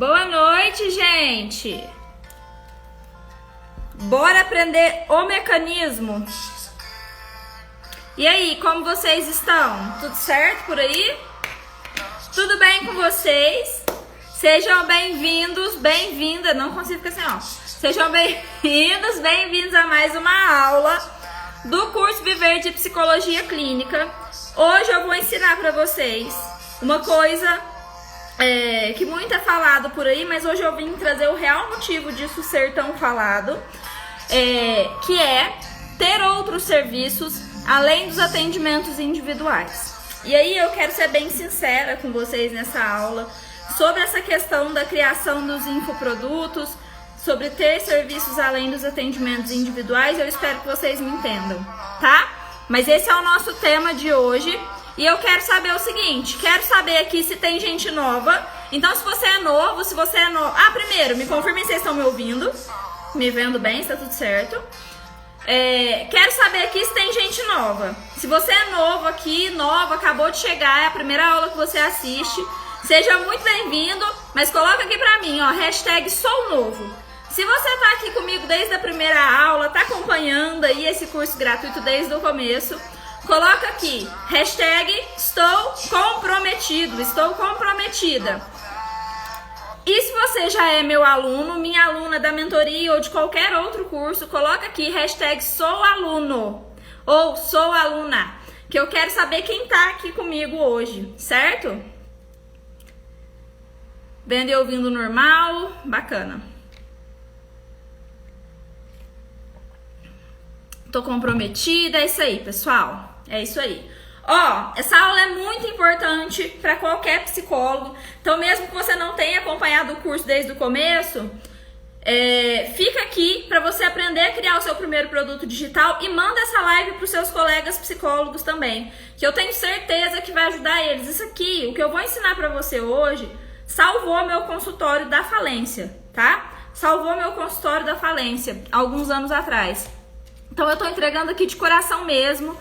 Boa noite, gente! Bora aprender o mecanismo? E aí, como vocês estão? Tudo certo por aí? Tudo bem com vocês? Sejam bem-vindos, bem-vinda, não consigo ficar assim, ó. Sejam bem-vindos, bem-vindos a mais uma aula do curso Viver de Psicologia Clínica. Hoje eu vou ensinar para vocês uma coisa que muito é falado por aí, mas hoje eu vim trazer o real motivo disso ser tão falado, que é ter outros serviços além dos atendimentos individuais. E aí eu quero ser bem sincera com vocês nessa aula sobre essa questão da criação dos infoprodutos, sobre ter serviços além dos atendimentos individuais. Eu espero que vocês me entendam, tá? Mas esse é o nosso tema de hoje. E eu quero saber o seguinte, quero saber aqui se tem gente nova. Então, se você é novo, se você é novo... primeiro, me confirmem se vocês estão me ouvindo, me vendo bem, está tudo certo. Quero saber aqui se tem gente nova. Se você é novo aqui, nova, acabou de chegar, é a primeira aula que você assiste, seja muito bem-vindo, mas coloca aqui pra mim, ó, hashtag sou novo. Se você tá aqui comigo desde a primeira aula, tá acompanhando aí esse curso gratuito desde o começo, coloca aqui, hashtag estou comprometido, estou comprometida. E se você já é meu aluno, minha aluna da mentoria ou de qualquer outro curso, coloca aqui, hashtag sou aluno ou sou aluna, que eu quero saber quem tá aqui comigo hoje, certo? Vendo e ouvindo normal, bacana. Tô comprometida, é isso aí, pessoal. É isso aí. Ó, essa aula é muito importante para qualquer psicólogo. Então, mesmo que você não tenha acompanhado o curso desde o começo, fica aqui para você aprender a criar o seu primeiro produto digital e manda essa live para os seus colegas psicólogos também, que eu tenho certeza que vai ajudar eles. Isso aqui, o que eu vou ensinar para você hoje, salvou meu consultório da falência, tá? Salvou meu consultório da falência alguns anos atrás. Então eu tô entregando aqui de coração mesmo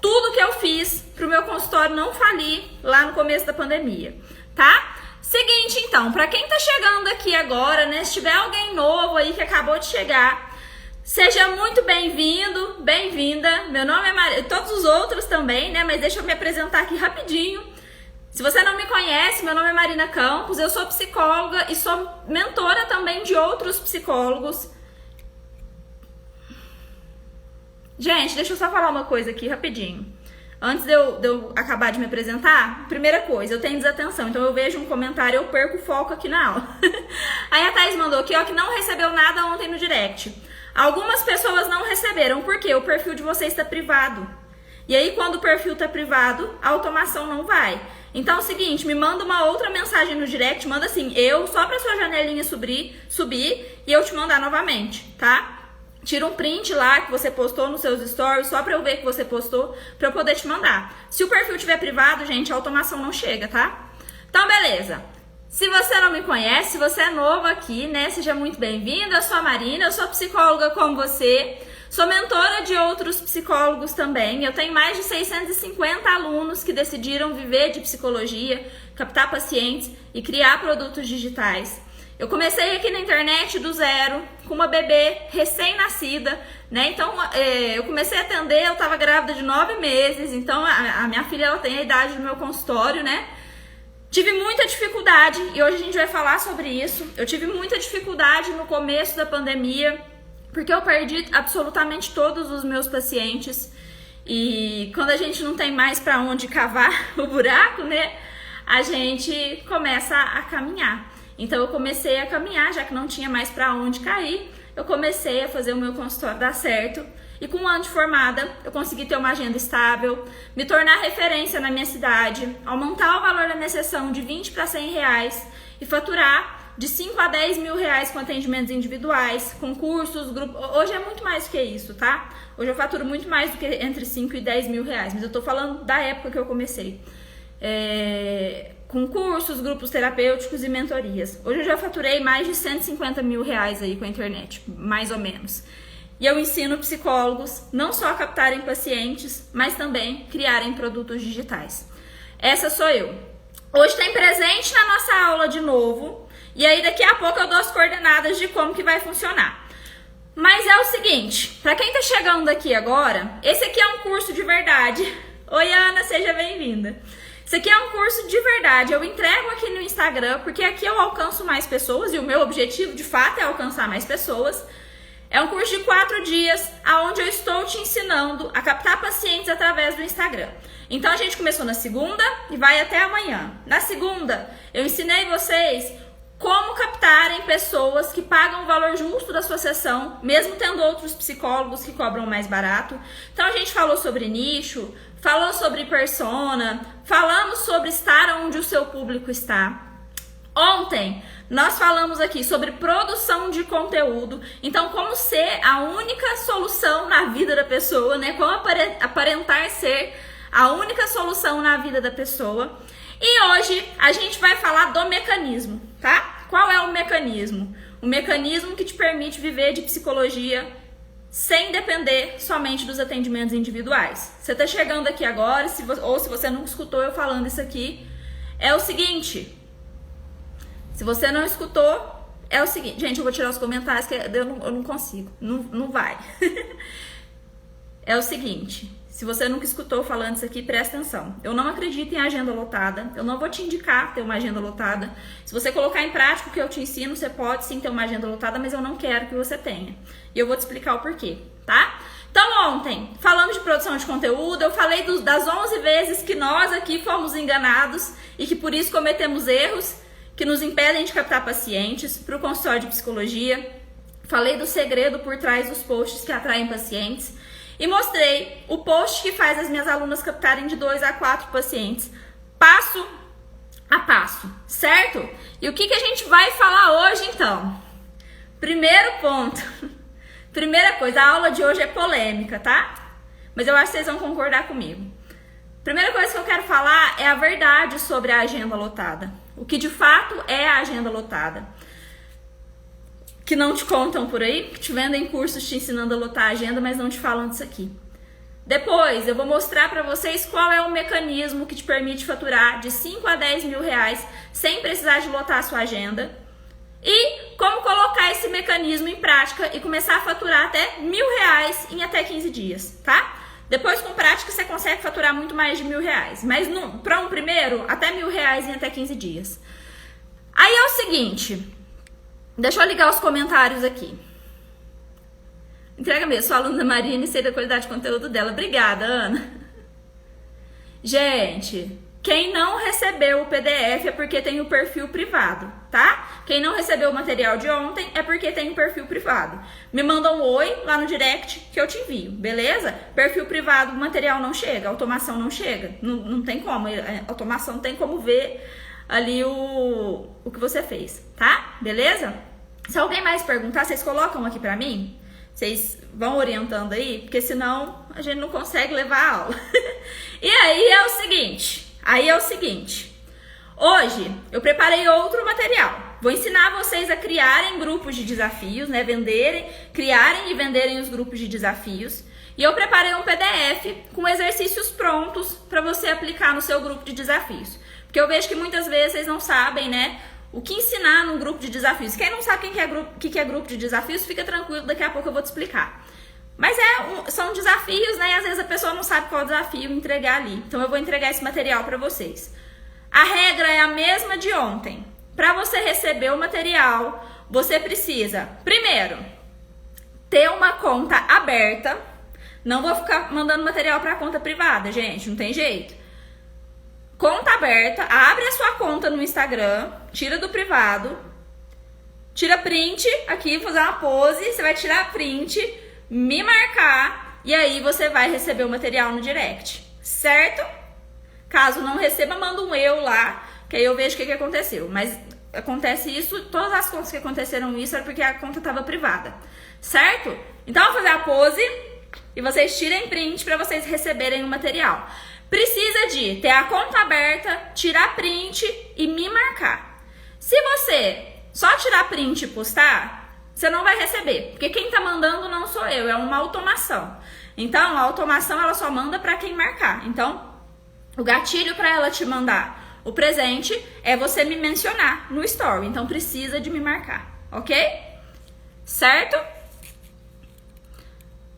tudo que eu fiz pro meu consultório não falir lá no começo da pandemia, tá? Seguinte, então, pra quem tá chegando aqui agora, né, se tiver alguém novo aí que acabou de chegar, seja muito bem-vindo, bem-vinda. Meu nome é Marina, todos os outros também, né, mas deixa eu me apresentar aqui rapidinho. Se você não me conhece, meu nome é Marina Campos, eu sou psicóloga e sou mentora também de outros psicólogos. Gente, deixa eu só falar uma coisa aqui rapidinho. Antes de eu acabar de me apresentar, primeira coisa, eu tenho desatenção, então eu vejo um comentário, eu perco o foco aqui na aula. Aí a Thaís mandou aqui, ó, que não recebeu nada ontem no direct. Algumas pessoas não receberam, porque o perfil de vocês está privado. E aí, quando o perfil está privado, a automação não vai. Então é o seguinte, me manda uma outra mensagem no direct, manda assim, só pra sua janelinha subir e eu te mandar novamente, tá? Tira um print lá que você postou nos seus stories, só pra eu ver que você postou, pra eu poder te mandar. Se o perfil estiver privado, gente, a automação não chega, tá? Então, beleza. Se você não me conhece, se você é novo aqui, né, seja muito bem-vindo. Eu sou a Marina, eu sou psicóloga como você. Sou mentora de outros psicólogos também. Eu tenho mais de 650 alunos que decidiram viver de psicologia, captar pacientes e criar produtos digitais. Eu comecei aqui na internet do zero, com uma bebê recém-nascida, né? Então, eu comecei a atender, eu tava grávida de 9 meses, então a minha filha, ela tem a idade do meu consultório, né? Tive muita dificuldade, e hoje a gente vai falar sobre isso. Eu tive muita dificuldade no começo da pandemia, porque eu perdi absolutamente todos os meus pacientes. E quando a gente não tem mais pra onde cavar o buraco, né? A gente começa a caminhar. Então eu comecei a caminhar, já que não tinha mais pra onde cair, eu comecei a fazer o meu consultório dar certo. E com um ano de formada, eu consegui ter uma agenda estável, me tornar referência na minha cidade, aumentar o valor da minha sessão de 20 para 100 reais e faturar de 5 a 10 mil reais com atendimentos individuais, com cursos, grupos. Hoje é muito mais do que isso, tá? Hoje eu faturo muito mais do que entre 5 e 10 mil reais, mas eu tô falando da época que eu comecei. Com cursos, grupos terapêuticos e mentorias. Hoje eu já faturei mais de 150 mil reais aí com a internet, mais ou menos. E eu ensino psicólogos não só a captarem pacientes, mas também criarem produtos digitais. Essa sou eu. Hoje tem presente na nossa aula de novo. E aí daqui a pouco eu dou as coordenadas de como que vai funcionar. Mas é o seguinte, para quem tá chegando aqui agora, esse aqui é um curso de verdade. Oi, Ana, seja bem-vinda. Esse aqui é um curso de verdade, eu entrego aqui no Instagram, porque aqui eu alcanço mais pessoas, e o meu objetivo, de fato, é alcançar mais pessoas. É um curso de 4 dias, onde eu estou te ensinando a captar pacientes através do Instagram. Então, a gente começou na segunda e vai até amanhã. Na segunda, eu ensinei vocês como captarem pessoas que pagam o valor justo da sua sessão, mesmo tendo outros psicólogos que cobram mais barato. Então, a gente falou sobre nicho, falou sobre persona, falamos sobre estar onde o seu público está. Ontem, nós falamos aqui sobre produção de conteúdo, então como ser a única solução na vida da pessoa, né? Como aparentar ser a única solução na vida da pessoa. E hoje a gente vai falar do mecanismo, tá? Qual é o mecanismo? O mecanismo que te permite viver de psicologia sem depender somente dos atendimentos individuais. Você tá chegando aqui agora, ou se você nunca escutou eu falando isso aqui, é o seguinte. Se você não escutou, é o seguinte. Gente, eu vou tirar os comentários que eu não consigo. Não vai. É o seguinte. Se você nunca escutou falando isso aqui, presta atenção. Eu não acredito em agenda lotada. Eu não vou te indicar ter uma agenda lotada. Se você colocar em prática o que eu te ensino, você pode sim ter uma agenda lotada, mas eu não quero que você tenha. E eu vou te explicar o porquê, tá? Então ontem, falamos de produção de conteúdo, eu falei das 11 vezes que nós aqui fomos enganados e que por isso cometemos erros que nos impedem de captar pacientes para o consultório de psicologia. Falei do segredo por trás dos posts que atraem pacientes. E mostrei o post que faz as minhas alunas captarem de 2 a 4 pacientes, passo a passo, certo? E o que a gente vai falar hoje, então? Primeiro ponto. Primeira coisa, a aula de hoje é polêmica, tá? Mas eu acho que vocês vão concordar comigo. Primeira coisa que eu quero falar é a verdade sobre a agenda lotada. O que de fato é a agenda lotada. Que não te contam por aí, que te vendem cursos te ensinando a lotar a agenda, mas não te falam disso aqui. Depois, eu vou mostrar para vocês qual é o mecanismo que te permite faturar de 5 a 10 mil reais sem precisar de lotar a sua agenda. E como colocar esse mecanismo em prática e começar a faturar até R$1.000 em até 15 dias, tá? Depois, com prática, você consegue faturar muito mais de R$1.000. Mas para um primeiro, até R$1.000 em até 15 dias. Aí é o seguinte... Deixa eu ligar os comentários aqui. Entrega mesmo, sou aluna da Marina e sei da qualidade de conteúdo dela. Obrigada, Ana. Gente, quem não recebeu o PDF é porque tem o perfil privado, tá? Quem não recebeu o material de ontem é porque tem o perfil privado. Me manda um oi lá no direct que eu te envio, beleza? Perfil privado, o material não chega, a automação não chega. Não tem como, a automação tem como ver ali o que você fez, tá? Beleza? Se alguém mais perguntar, vocês colocam aqui pra mim? Vocês vão orientando aí? Porque senão a gente não consegue levar a aula. E aí é o seguinte. Hoje eu preparei outro material. Vou ensinar vocês a criarem grupos de desafios, né? Criarem e venderem os grupos de desafios. E eu preparei um PDF com exercícios prontos para você aplicar no seu grupo de desafios. Porque eu vejo que muitas vezes vocês não sabem, né, o que ensinar num grupo de desafios. Quem não sabe o que é grupo de desafios, fica tranquilo, daqui a pouco eu vou te explicar. Mas são desafios, né, e às vezes a pessoa não sabe qual desafio entregar ali. Então eu vou entregar esse material para vocês. A regra é a mesma de ontem. Para você receber o material, você precisa, primeiro, ter uma conta aberta. Não vou ficar mandando material para conta privada, gente, não tem jeito. Conta aberta, abre a sua conta no Instagram, tira do privado, tira print aqui, fazer uma pose, você vai tirar print, me marcar e aí você vai receber o material no direct, certo? Caso não receba, manda um eu lá, que aí eu vejo o que aconteceu. Mas acontece isso, todas as contas que aconteceram isso era porque a conta estava privada, certo? Então eu vou fazer a pose e vocês tirem print para vocês receberem o material. Precisa de ter a conta aberta, tirar print e me marcar. Se você só tirar print e postar, você não vai receber, porque quem tá mandando não sou eu, é uma automação. Então, a automação ela só manda para quem marcar. Então, o gatilho para ela te mandar O presente é você me mencionar no story, então precisa de me marcar, ok? Certo?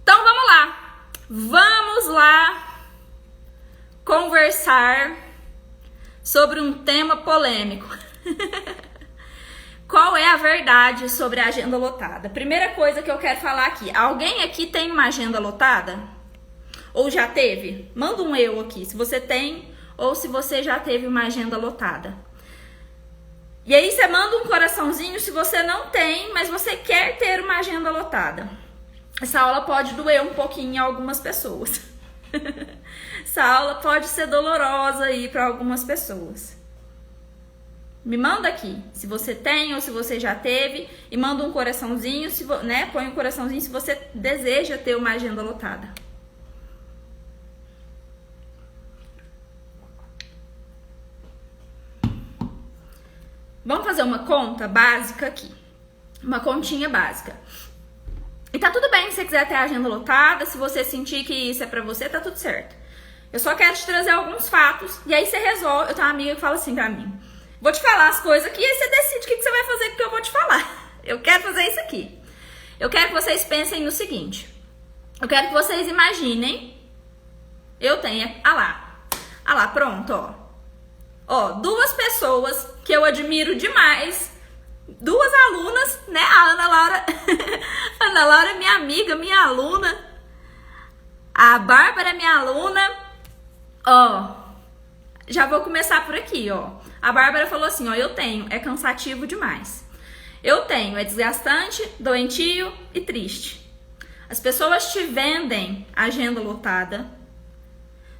Então vamos lá. Vamos lá conversar sobre um tema polêmico. Qual é a verdade sobre a agenda lotada? Primeira coisa que eu quero falar aqui. Alguém aqui tem uma agenda lotada? Ou já teve? Manda um eu aqui, se você tem ou se você já teve uma agenda lotada. E aí você manda um coraçãozinho se você não tem, mas você quer ter uma agenda lotada. Essa aula pode doer um pouquinho em algumas pessoas. Essa aula pode ser dolorosa aí para algumas pessoas. Me manda aqui se você tem ou se você já teve e manda um coraçãozinho, né? Põe um coraçãozinho se você deseja ter uma agenda lotada. Vamos fazer uma conta básica aqui. Uma continha básica. E tá tudo bem se você quiser ter a agenda lotada, se você sentir que isso é pra você, tá tudo certo. Eu só quero te trazer alguns fatos e aí você resolve. Eu tenho uma amiga que fala assim pra mim: vou te falar as coisas aqui e aí você decide o que você vai fazer com o que eu vou te falar. Eu quero fazer isso aqui. Eu quero que vocês pensem no seguinte. Eu quero que vocês imaginem. Eu tenho. Ah lá, pronto, ó. Ó, duas pessoas que eu admiro demais. Duas alunas, né? A Ana Laura. A Ana Laura é minha amiga, minha aluna. A Bárbara é minha aluna. Ó, já vou começar por aqui, ó. A Bárbara falou assim, ó, eu tenho, é cansativo demais. Eu tenho, é desgastante, doentio e triste. As pessoas te vendem agenda lotada.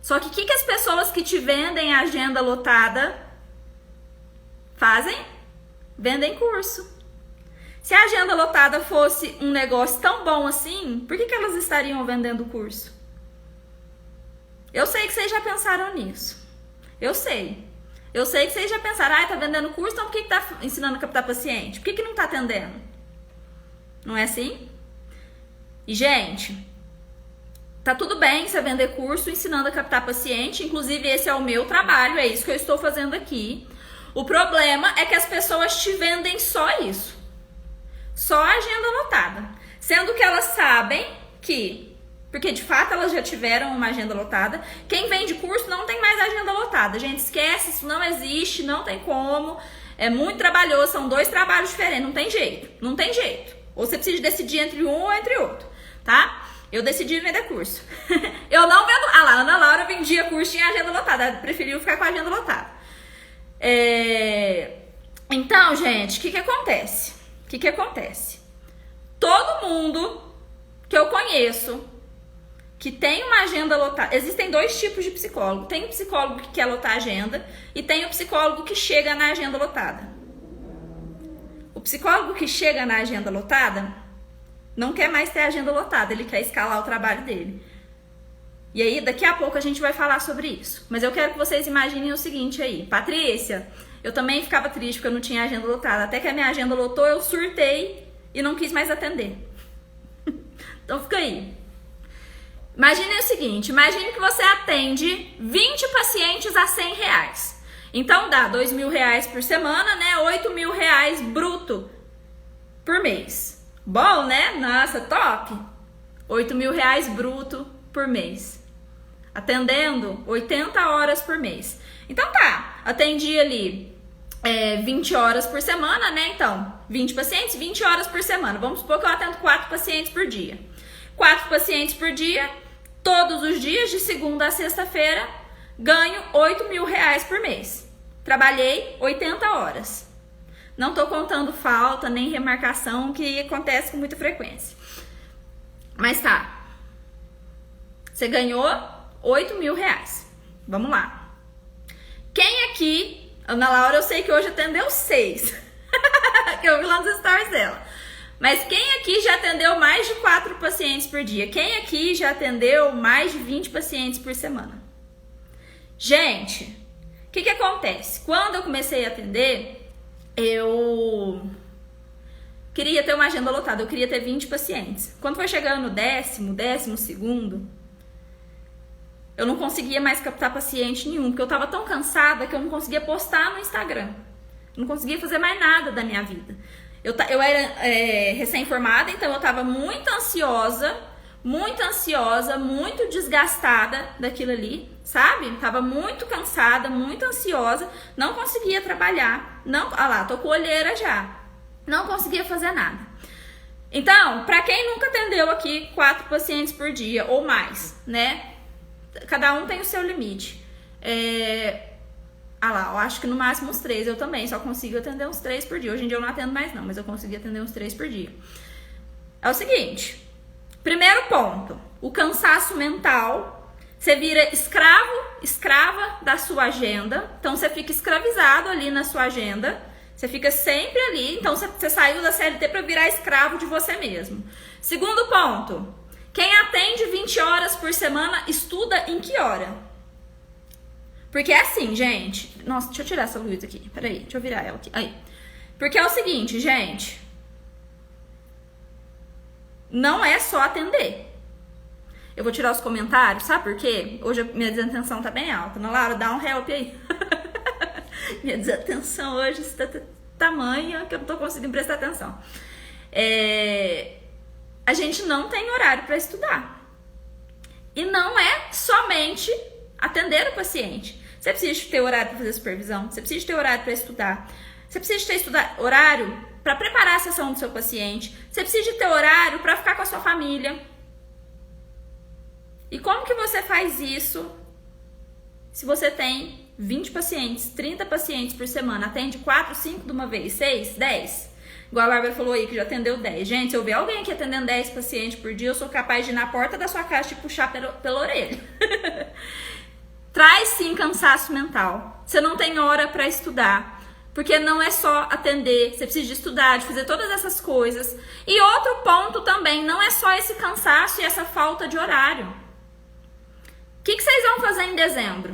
Só que o que as pessoas que te vendem agenda lotada fazem? Vendem curso. Se a agenda lotada fosse um negócio tão bom assim, por que elas estariam vendendo curso? Eu sei que vocês já pensaram nisso. Eu sei. Eu sei que vocês já pensaram, tá vendendo curso, então por que tá ensinando a captar paciente? Por que não tá atendendo? Não é assim? E, gente, tá tudo bem você vender curso ensinando a captar paciente. Inclusive, esse é o meu trabalho, é isso que eu estou fazendo aqui. O problema é que as pessoas te vendem só isso. Só a agenda lotada. Sendo que elas sabem que, porque de fato elas já tiveram uma agenda lotada, quem vende curso não tem mais agenda lotada. Gente, esquece, isso não existe, não tem como. É muito trabalhoso, são dois trabalhos diferentes, não tem jeito. Não tem jeito. Ou você precisa decidir entre um ou entre outro, tá? Eu decidi vender curso. Eu não vendo... Ah lá, a Ana Laura vendia curso e tinha agenda lotada. Ela preferiu ficar com a agenda lotada. Então, gente, o que acontece? O que acontece? Todo mundo que eu conheço que tem uma agenda lotada... Existem dois tipos de psicólogo. Tem o psicólogo que quer lotar a agenda e tem o psicólogo que chega na agenda lotada. O psicólogo que chega na agenda lotada não quer mais ter a agenda lotada, ele quer escalar o trabalho dele. E aí, daqui a pouco a gente vai falar sobre isso. Mas eu quero que vocês imaginem o seguinte aí. Patrícia, eu também ficava triste porque eu não tinha agenda lotada. Até que a minha agenda lotou, eu surtei e não quis mais atender. Então fica aí. Imagine o seguinte, imagine que você atende 20 pacientes a R$100. Então dá R$2.000 por semana, né? R$8.000 bruto por mês. Bom, né? Nossa, top! R$8.000 bruto por mês. Atendendo 80 horas por mês. Então tá, atendi ali 20 horas por semana, né? Então, 20 pacientes, 20 horas por semana. Vamos supor que eu atendo 4 pacientes por dia. 4 pacientes por dia, todos os dias, de segunda a sexta-feira, ganho R$8.000 por mês. Trabalhei 80 horas. Não tô contando falta, nem remarcação, que acontece com muita frequência. Mas tá. Você ganhou R$8.000. Vamos lá. Quem aqui... Ana Laura, eu sei que hoje atendeu 6. Que eu vi lá nos stories dela. Mas quem aqui já atendeu mais de 4 pacientes por dia? Quem aqui já atendeu mais de 20 pacientes por semana? Gente, o que acontece? Quando eu comecei a atender, eu queria ter uma agenda lotada, eu queria ter 20 pacientes. Quando foi chegando no 10º, 12º, Eu não conseguia mais captar paciente nenhum, porque eu tava tão cansada que eu não conseguia postar no Instagram. Não conseguia fazer mais nada da minha vida. Eu era recém-formada, então eu tava muito ansiosa, muito desgastada daquilo ali, sabe? Tava muito cansada, muito ansiosa, não conseguia trabalhar. Não, olha lá, tô com olheira já. Não conseguia fazer nada. Então, pra quem nunca atendeu aqui 4 pacientes por dia ou mais, né? Cada um tem o seu limite. Lá, eu acho que no máximo uns 3. Eu também só consigo atender uns 3 por dia. Hoje em dia eu não atendo mais não, mas eu consegui atender uns 3 por dia. É o seguinte. Primeiro ponto. O cansaço mental. Você vira escrava da sua agenda. Então você fica escravizado ali na sua agenda. Você fica sempre ali. Então você saiu da CLT para virar escravo de você mesmo. Segundo ponto. Quem atende 20 horas por semana, estuda em que hora? Porque é assim, gente. Nossa, deixa eu tirar essa luz aqui. Peraí, deixa eu virar ela aqui. Aí. Porque é o seguinte, gente. Não é só atender. Eu vou tirar os comentários, sabe por quê? Hoje a minha desatenção tá bem alta. Ana Laura, dá um help aí. Minha desatenção hoje está tamanha que eu não tô conseguindo prestar atenção. A gente não tem horário para estudar. E não é somente atender o paciente. Você precisa ter horário para fazer supervisão, você precisa ter horário para estudar, você precisa ter horário para preparar a sessão do seu paciente, você precisa ter horário para ficar com a sua família. E como que você faz isso se você tem 20 pacientes, 30 pacientes por semana, atende 4, 5 de uma vez, 6, 10? Igual a Bárbara falou aí que já atendeu 10. Gente, se eu ver alguém aqui atendendo 10 pacientes por dia, eu sou capaz de ir na porta da sua casa e te puxar pela orelha. Traz sim cansaço mental. Você não tem hora para estudar. Porque não é só atender, você precisa de estudar, de fazer todas essas coisas. E outro ponto também, não é só esse cansaço e essa falta de horário. O que vocês vão fazer em dezembro?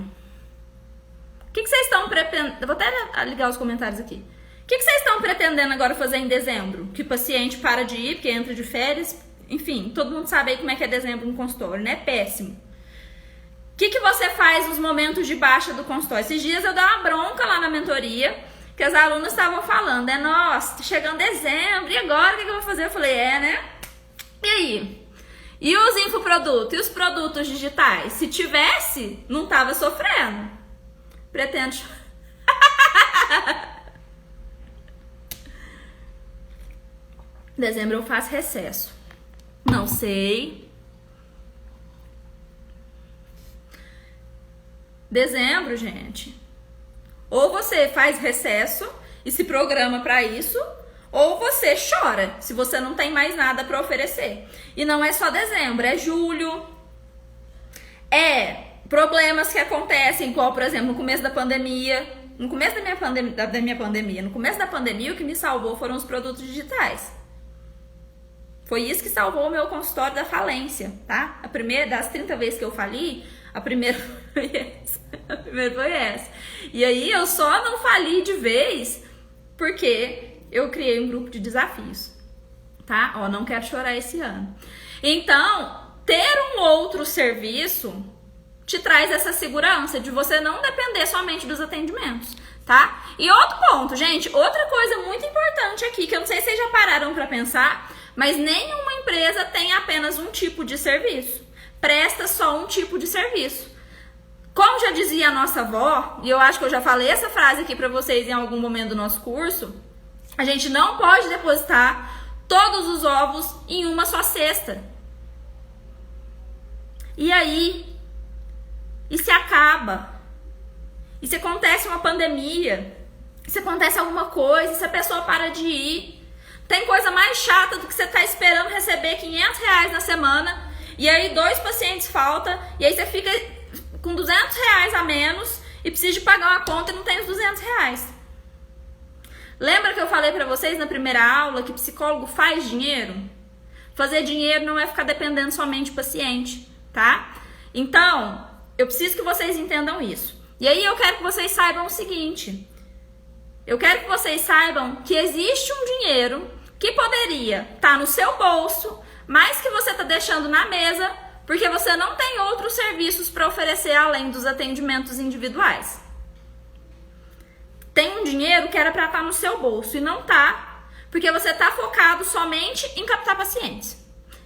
O que vocês estão pretendendo? Vou até ligar os comentários aqui. O que vocês estão pretendendo agora fazer em dezembro? Que o paciente para de ir, porque entra de férias. Enfim, todo mundo sabe aí como é que é dezembro no consultório, né? Péssimo. O que você faz nos momentos de baixa do consultório? Esses dias eu dei uma bronca lá na mentoria, que as alunas estavam falando, nossa, chegando dezembro, e agora o que eu vou fazer? Eu falei, né? E aí? E os infoprodutos? E os produtos digitais? Se tivesse, não tava sofrendo. Pretendo... Dezembro eu faço recesso. Não sei. Dezembro, gente. Ou você faz recesso e se programa para isso, ou você chora se você não tem mais nada para oferecer. E não é só dezembro, é julho. Problemas que acontecem, igual, por exemplo, no começo da pandemia. No começo da minha pandemia, no começo da pandemia, o que me salvou foram os produtos digitais. Foi isso que salvou o meu consultório da falência, tá? A primeira, das 30 vezes que eu fali, a primeira foi essa. A primeira foi essa. E aí eu só não fali de vez porque eu criei um grupo de desafios, tá? Não quero chorar esse ano. Então, ter um outro serviço te traz essa segurança de você não depender somente dos atendimentos, tá? E outro ponto, gente, outra coisa muito importante aqui, que eu não sei se vocês já pararam pra pensar, mas nenhuma empresa tem apenas um tipo de serviço. Presta só um tipo de serviço. Como já dizia a nossa avó, e eu acho que eu já falei essa frase aqui pra vocês em algum momento do nosso curso, a gente não pode depositar todos os ovos em uma só cesta. E aí? E se acaba? E se acontece uma pandemia? E se acontece alguma coisa? E se a pessoa para de ir? Tem coisa mais chata do que você tá esperando receber R$500 na semana, e aí 2 pacientes faltam, e aí você fica com R$200 a menos e precisa de pagar uma conta e não tem os R$200. Lembra que eu falei pra vocês na primeira aula que psicólogo faz dinheiro? Fazer dinheiro não é ficar dependendo somente do paciente, tá? Então, eu preciso que vocês entendam isso. E aí eu quero que vocês saibam o seguinte. Eu quero que vocês saibam que existe um dinheiro que poderia estar no seu bolso, mas que você está deixando na mesa Porque você não tem outros serviços para oferecer além dos atendimentos individuais. Tem um dinheiro que era para estar no seu bolso e não tá, porque você tá focado somente em captar pacientes.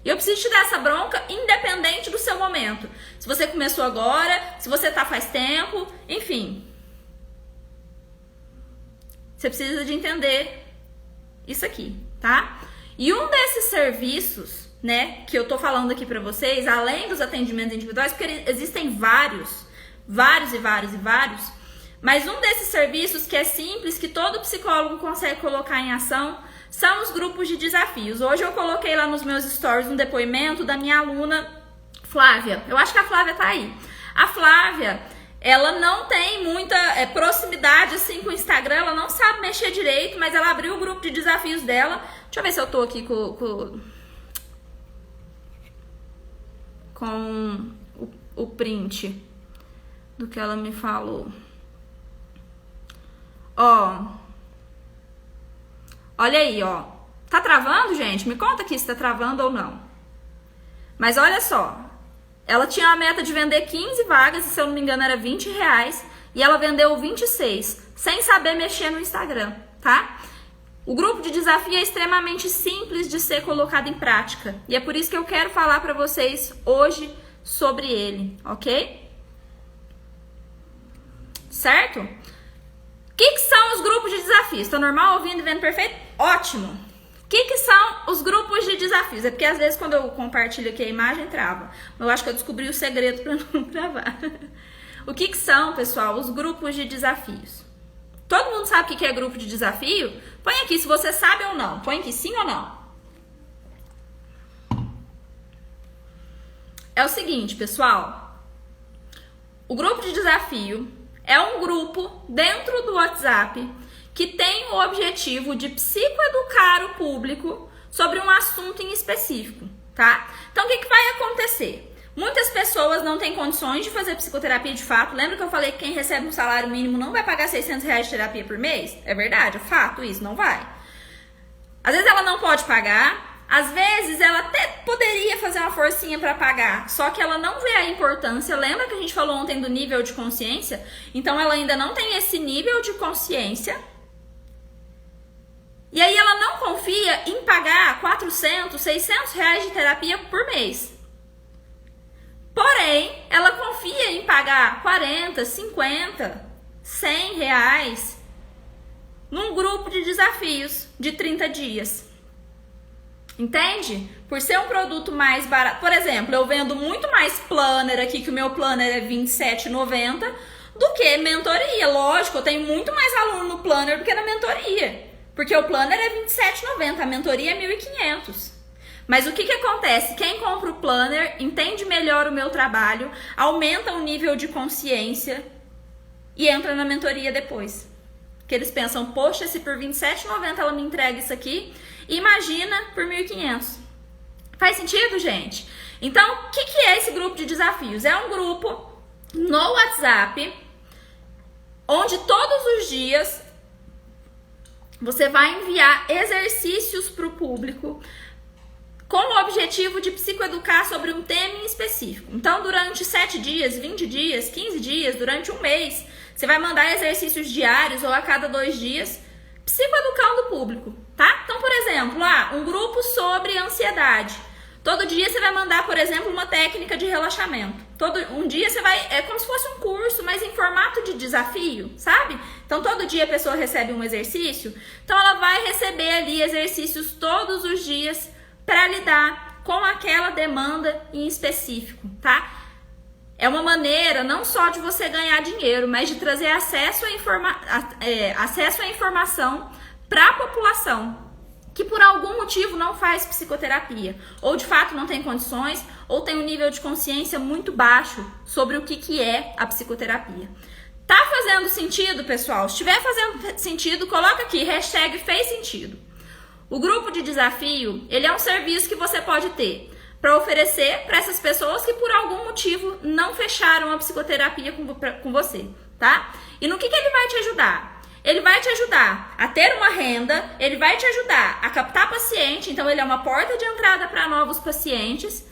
E eu preciso te dar essa bronca independente do seu momento. Se você começou agora, se você tá faz tempo, enfim. Você precisa de entender isso aqui, tá? E um desses serviços, né, que eu tô falando aqui pra vocês, além dos atendimentos individuais, porque existem vários, mas um desses serviços que é simples, que todo psicólogo consegue colocar em ação, são os grupos de desafios. Hoje eu coloquei lá nos meus stories um depoimento da minha aluna Flávia. Eu acho que a Flávia tá aí. A Flávia, ela não tem muita proximidade assim com o Instagram, ela não sabe mexer direito, mas ela abriu o grupo de desafios dela. Deixa eu ver se eu tô aqui com o print do que ela me falou. Ó, olha aí, ó. Tá travando, gente? Me conta aqui se tá travando ou não. Mas olha só. Ela tinha uma meta de vender 15 vagas, e se eu não me engano era R$20, e ela vendeu 26, sem saber mexer no Instagram, tá? O grupo de desafio é extremamente simples de ser colocado em prática. E é por isso que eu quero falar pra vocês hoje sobre ele, ok? Certo? O que são os grupos de desafios? Tá normal, ouvindo e vendo perfeito? Ótimo! O que são os grupos de desafios? É porque às vezes quando eu compartilho aqui a imagem, trava. Eu acho que eu descobri o segredo para não travar. O que são, pessoal, os grupos de desafios? Todo mundo sabe o que é grupo de desafio? Põe aqui se você sabe ou não. Põe aqui sim ou não. É o seguinte, pessoal. O grupo de desafio é um grupo dentro do WhatsApp que tem o objetivo de psicoeducar o público sobre um assunto em específico, tá? Então, o que vai acontecer? Muitas pessoas não têm condições de fazer psicoterapia de fato. Lembra que eu falei que quem recebe um salário mínimo não vai pagar R$600 de terapia por mês? É verdade, é fato isso, não vai. Às vezes ela não pode pagar, às vezes ela até poderia fazer uma forcinha para pagar, só que ela não vê a importância. Lembra que a gente falou ontem do nível de consciência? Então ela ainda não tem esse nível de consciência. E aí ela não confia em pagar R$400, R$600 de terapia por mês. Porém, ela confia em pagar 40, 50, 100 reais num grupo de desafios de 30 dias. Entende? Por ser um produto mais barato. Por exemplo, eu vendo muito mais planner aqui, que o meu planner é R$27,90, do que mentoria. Lógico, eu tenho muito mais aluno no planner do que na mentoria. Porque o planner é R$27,90, a mentoria é R$1.500. Mas o que acontece? Quem compra o planner entende melhor o meu trabalho, aumenta o nível de consciência e entra na mentoria depois. Porque eles pensam, poxa, se por R$27,90 ela me entrega isso aqui, imagina por R$1.500. Faz sentido, gente? Então, o que é esse grupo de desafios? É um grupo no WhatsApp, onde todos os dias você vai enviar exercícios para o público com o objetivo de psicoeducar sobre um tema em específico. Então, durante 7 dias, 20 dias, 15 dias, durante um mês, você vai mandar exercícios diários ou a cada 2 dias, psicoeducando o público, tá? Então, por exemplo, um grupo sobre ansiedade. Todo dia você vai mandar, por exemplo, uma técnica de relaxamento. Um dia você vai... É como se fosse um curso, mas em formato de desafio, sabe? Então, todo dia a pessoa recebe um exercício. Então, ela vai receber ali exercícios todos os dias para lidar com aquela demanda em específico, tá? É uma maneira não só de você ganhar dinheiro, mas de trazer acesso à informação para a população que por algum motivo não faz psicoterapia, ou de fato não tem condições, ou tem um nível de consciência muito baixo sobre o que é a psicoterapia. Tá fazendo sentido, pessoal? Se estiver fazendo sentido, coloca aqui, hashtag fez sentido. O grupo de desafio, ele é um serviço que você pode ter para oferecer para essas pessoas que por algum motivo não fecharam a psicoterapia com você, tá? E no que ele vai te ajudar? Ele vai te ajudar a ter uma renda, ele vai te ajudar a captar paciente, então ele é uma porta de entrada para novos pacientes.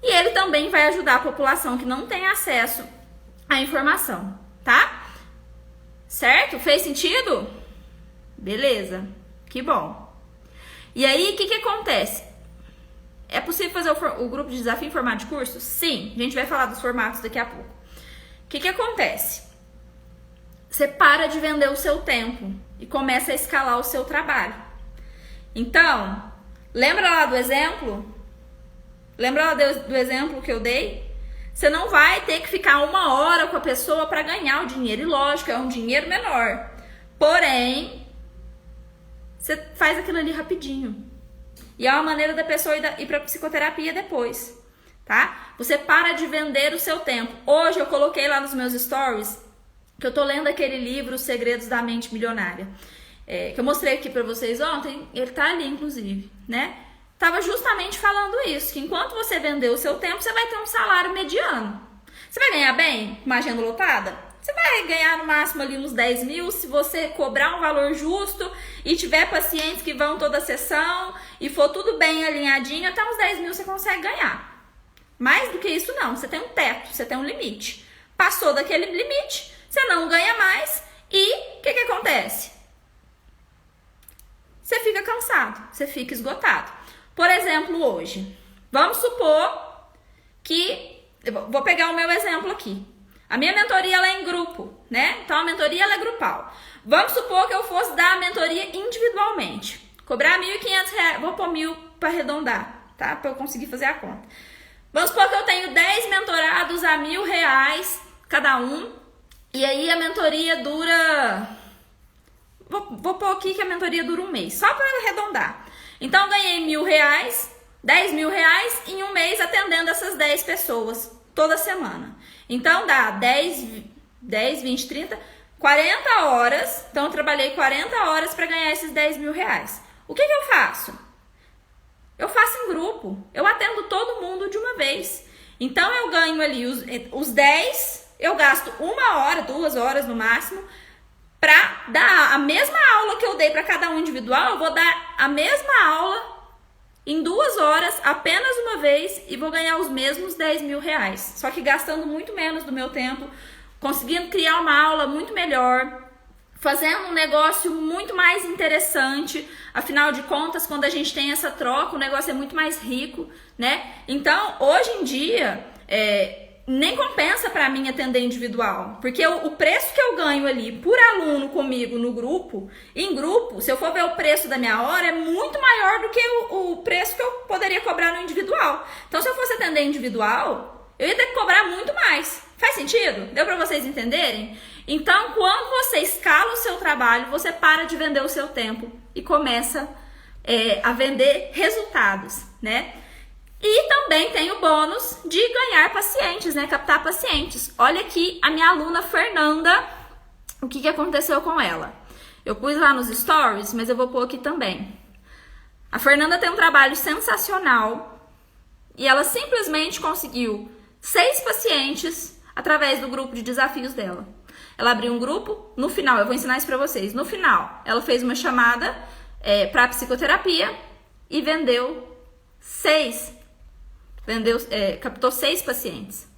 e ele também vai ajudar a população que não tem acesso à informação, tá? Certo? Fez sentido? Beleza, que bom. E aí, o que acontece? É possível fazer o grupo de desafio em formato de curso? Sim, a gente vai falar dos formatos daqui a pouco. O que acontece? Você para de vender o seu tempo e começa a escalar o seu trabalho. Então, lembra lá do exemplo? Lembra lá do exemplo que eu dei? Você não vai ter que ficar 1 hora com a pessoa para ganhar o dinheiro. E lógico, é um dinheiro menor. Porém, você faz aquilo ali rapidinho. E é uma maneira da pessoa ir para psicoterapia depois, tá? Você para de vender o seu tempo. Hoje eu coloquei lá nos meus stories que eu tô lendo aquele livro Os Segredos da Mente Milionária. Que eu mostrei aqui para vocês ontem. Ele tá ali, inclusive, né? Tava justamente falando isso, que enquanto você vender o seu tempo, você vai ter um salário mediano. Você vai ganhar bem com uma agenda lotada? Você vai ganhar no máximo ali uns 10 mil se você cobrar um valor justo e tiver pacientes que vão toda a sessão e for tudo bem alinhadinho, até uns 10 mil você consegue ganhar. Mais do que isso não, você tem um teto, você tem um limite. Passou daquele limite, você não ganha mais e o que acontece? Você fica cansado, você fica esgotado. Por exemplo, hoje, vamos supor que, vou pegar o meu exemplo aqui. A minha mentoria ela é em grupo, né? Então a mentoria ela é grupal. Vamos supor que eu fosse dar a mentoria individualmente. Cobrar R$1.500, vou pôr 1.000 para arredondar, tá? Para eu conseguir fazer a conta. Vamos supor que eu tenho 10 mentorados a R$1.000 cada um. E aí a mentoria dura... Vou pôr aqui que a mentoria dura 1 mês, só para arredondar. Então eu ganhei R$1.000, R$10.000 em 1 mês atendendo essas 10 pessoas toda semana. Então dá 10, 20, 30, 40 horas. Então eu trabalhei 40 horas para ganhar esses R$10.000. O que eu faço? Eu faço em grupo. Eu atendo todo mundo de uma vez. Então eu ganho ali os 10, eu gasto 1 hora, 2 horas no máximo, para dar a mesma aula que eu dei para cada um individual. Eu vou dar a mesma aula em 2 horas, apenas uma vez, e vou ganhar os mesmos R$10.000. Só que gastando muito menos do meu tempo, conseguindo criar uma aula muito melhor, fazendo um negócio muito mais interessante. Afinal de contas, quando a gente tem essa troca, o negócio é muito mais rico, né? Então, hoje em dia, nem compensa para mim atender individual, porque o preço que eu ganho ali por aluno comigo no grupo, em grupo, se eu for ver o preço da minha hora, é muito maior do que o preço que eu poderia cobrar no individual. Então, se eu fosse atender individual, eu ia ter que cobrar muito mais. Faz sentido? Deu para vocês entenderem? Então, quando você escala o seu trabalho, você para de vender o seu tempo e começa a vender resultados, né? E também tem o bônus de ganhar pacientes, né? Captar pacientes. Olha aqui a minha aluna Fernanda, o que aconteceu com ela. Eu pus lá nos stories, mas eu vou pôr aqui também. A Fernanda tem um trabalho sensacional e ela simplesmente conseguiu 6 pacientes através do grupo de desafios dela. Ela abriu um grupo, no final, eu vou ensinar isso pra vocês. No final, ela fez uma chamada pra psicoterapia e vendeu 6. Captou 6 pacientes.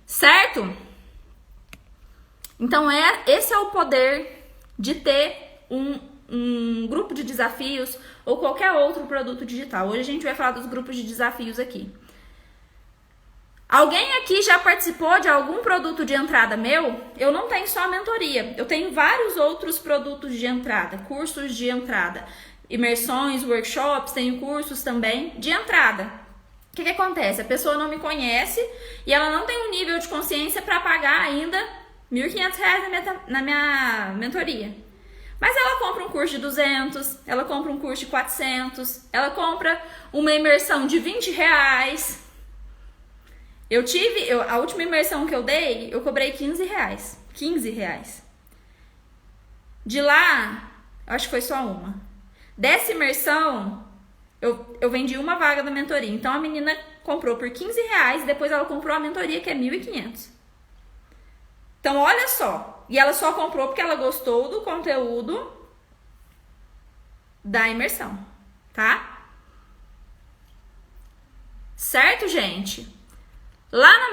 Certo? Então, esse é o poder de ter um grupo de desafios ou qualquer outro produto digital. Hoje a gente vai falar dos grupos de desafios aqui. Alguém aqui já participou de algum produto de entrada meu? Eu não tenho só a mentoria. Eu tenho vários outros produtos de entrada, cursos de entrada, imersões, workshops, tenho cursos também de entrada. O que acontece? A pessoa não me conhece e ela não tem um nível de consciência para pagar ainda R$1.500 na minha mentoria. Mas ela compra um curso de 200, ela compra um curso de 400, ela compra uma imersão de R$20. A última imersão que eu dei, eu cobrei R$15. R$15. De lá, acho que foi só uma. Dessa imersão, eu vendi uma vaga da mentoria. Então, a menina comprou por R$15 e depois ela comprou a mentoria, que é R$1.500. Então, olha só. E ela só comprou porque ela gostou do conteúdo da imersão, tá? Certo, gente? Lá na